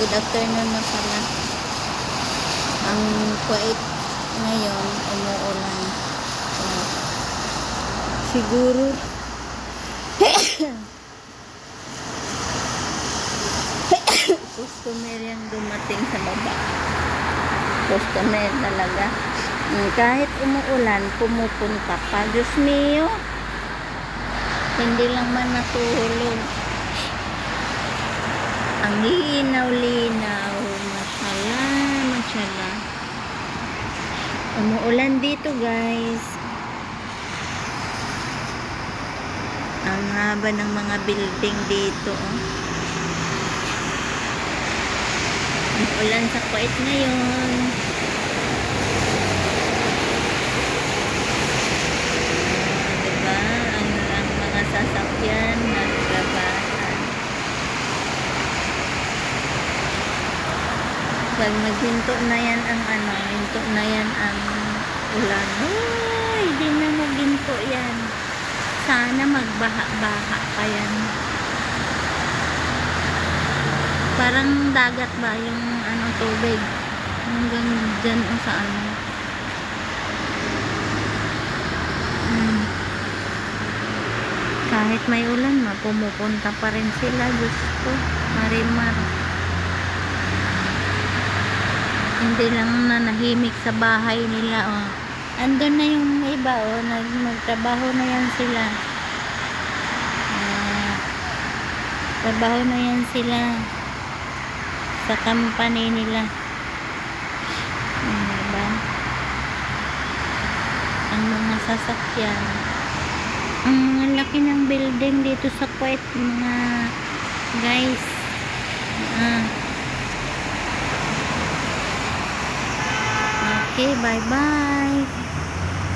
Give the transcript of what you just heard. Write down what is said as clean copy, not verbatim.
Good afternoon na pala. Ang Kuwait ngayon, umuulan. So, siguro customer yung dumating sa baba. Customer talaga. Kahit umuulan, pumupunta pa. Diyos mio, hindi lang man natulog. Ang linaw-linaw. Mashallah, mashallah. Umuulan dito, guys. Ang haba ng mga building dito. Umuulan sa Kuwait ngayon. Diba? Ang mga sasakyan nagbabasan. Pag naghinto na yan ang hinto na yan ang ulan. Uy, di na maghinto yan. Sana magbaha-baha pa yan. Parang dagat ba yung tubig. Hanggang dyan o sa Kahit may ulan, pumupunta pa rin sila. Diyos ko, marimar. Hindi lang nanahimik sa bahay nila, andun na yung iba, magtrabaho na yan sila. Trabaho na yan sila sa company nila. Diba? Ang mga sasakyan. Ang laki ng building dito sa Kuwait, mga guys. Okay, bye-bye.